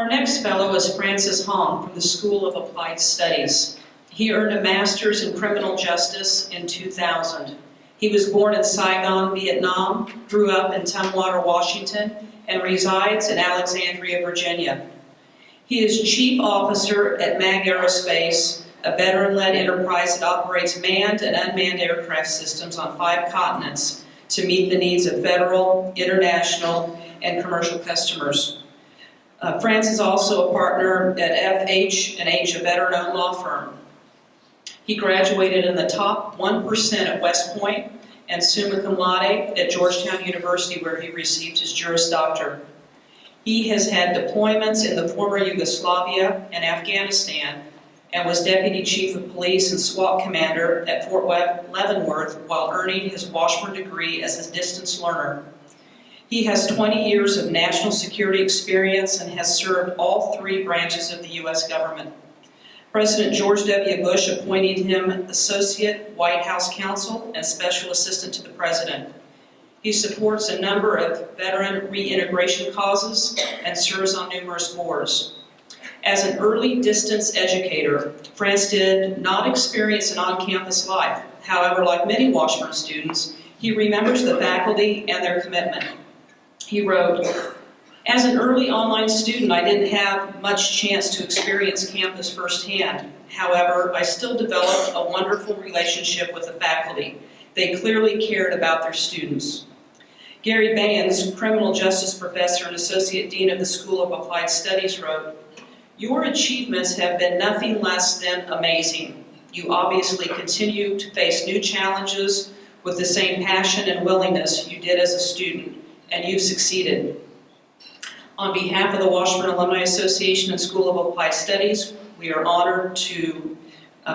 Our next fellow is Francis Hoang from the School of Applied Studies. He earned a master's in criminal justice in 2000. He was born in Saigon, Vietnam, grew up in Tumwater, Washington, and resides in Alexandria, Virginia. He is chief officer at MAG Aerospace, a veteran-led enterprise that operates manned and unmanned aircraft systems on 5 continents to meet the needs of federal, international, and commercial customers. France is also a partner at FH+H, a veteran-owned law firm. He graduated in the top 1% at West Point and summa cum laude at Georgetown University, where he received his Juris Doctor. He has had deployments in the former Yugoslavia and Afghanistan and was Deputy Chief of Police and SWAT Commander at Fort Leavenworth while earning his Washburn degree as a distance learner. He has 20 years of national security experience and has served all 3 branches of the U.S. government. President George W. Bush appointed him Associate White House Counsel and Special Assistant to the President. He supports a number of veteran reintegration causes and serves on numerous boards. As an early distance educator, France did not experience an on-campus life. However, like many Washburn students, he remembers the faculty and their commitment. He wrote, "As an early online student, I didn't have much chance to experience campus firsthand. However, I still developed a wonderful relationship with the faculty. They clearly cared about their students." Gary Baines, criminal justice professor and associate dean of the School of Applied Studies, wrote, "Your achievements have been nothing less than amazing. You obviously continue to face new challenges with the same passion and willingness you did as a student, and you've succeeded. On behalf of the Washburn Alumni Association and School of Applied Studies, we are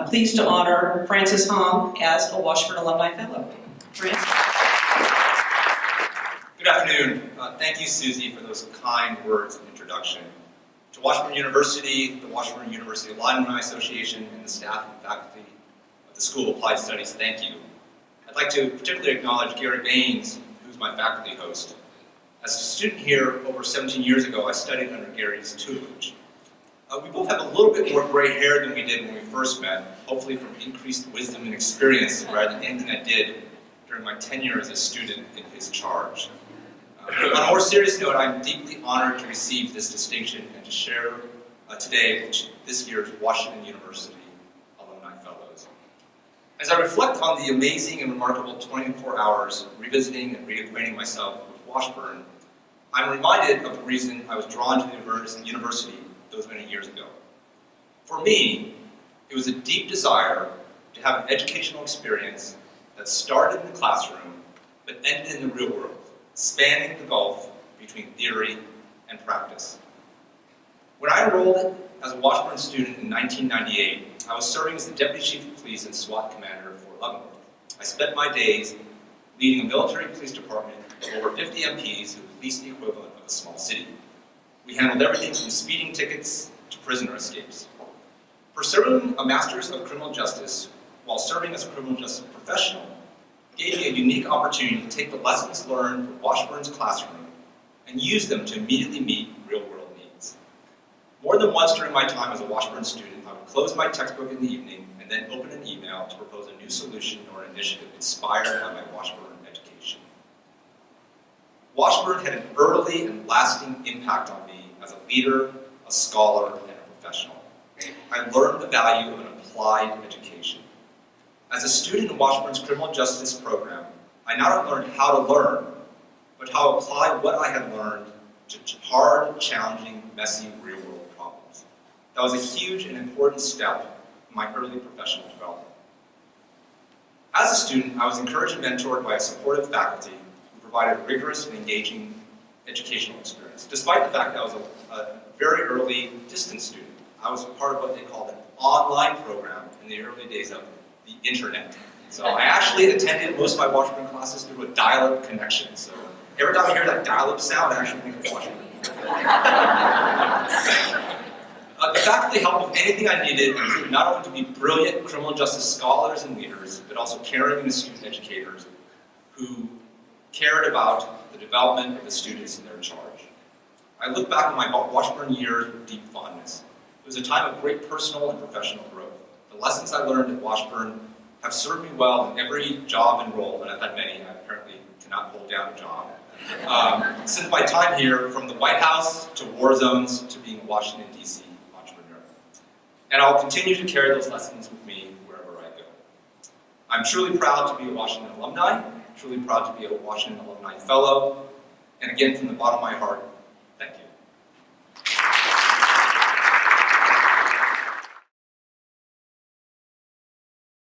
pleased to honor Francis Hoang as a Washburn Alumni Fellow." Francis? Good afternoon. Thank you, Susie, for those kind words of introduction. To Washburn University, the Washburn University Alumni Association, and the staff and faculty of the School of Applied Studies, thank you. I'd like to particularly acknowledge Gary Baines, who's my faculty host. As a student here over 17 years ago, I studied under Gary's tutelage. We both have a little bit more gray hair than we did when we first met, hopefully from increased wisdom and experience rather than anything I did during my tenure as a student in his charge. On a more serious note, I'm deeply honored to receive this distinction and to share today this year's Washington University Alumni Fellows. As I reflect on the amazing and remarkable 24 hours revisiting and reacquainting myself with Washburn, I'm reminded of the reason I was drawn to the university those many years ago. For me, it was a deep desire to have an educational experience that started in the classroom but ended in the real world, spanning the gulf between theory and practice. When I enrolled as a Washburn student in 1998, I was serving as the Deputy Chief of Police and SWAT Commander for Fort Leavenworth. I spent my days leading a military police department of over 50 MPs who policed the equivalent of a small city. We handled everything from speeding tickets to prisoner escapes. Pursuing a Master's of Criminal Justice while serving as a criminal justice professional gave me a unique opportunity to take the lessons learned from Washburn's classroom and use them to immediately meet real-world needs. More than once during my time as a Washburn student, I would close my textbook in the evening and then open an email to propose a new solution or initiative inspired by my Washburn education. Washburn had an early and lasting impact on me as a leader, a scholar, and a professional. I learned the value of an applied education. As a student in Washburn's criminal justice program, I not only learned how to learn, but how to apply what I had learned to hard, challenging, messy, real-world problems. That was a huge and important step in my early professional development. As a student, I was encouraged and mentored by a supportive faculty who provided rigorous and engaging educational experience. Despite the fact that I was a very early distance student, I was a part of what they called an online program in the early days of the internet. So I actually attended most of my Washburn classes through a dial-up connection. So every time I hear that dial-up sound, I actually think of Washburn. The faculty helped with anything I needed, including not only to be brilliant criminal justice scholars and leaders, but also caring and astute educators who cared about the development of the students in their charge. I look back on my Washburn years with deep fondness. It was a time of great personal and professional growth. The lessons I learned at Washburn have served me well in every job and role, and I've had many. I apparently cannot hold down a job. Since my time here, from the White House to war zones to being a Washington, D.C. entrepreneur. And I'll continue to carry those lessons with me wherever I go. I'm truly proud to be a Washington alumni, truly proud to be a Washington Alumni Fellow, and again, from the bottom of my heart,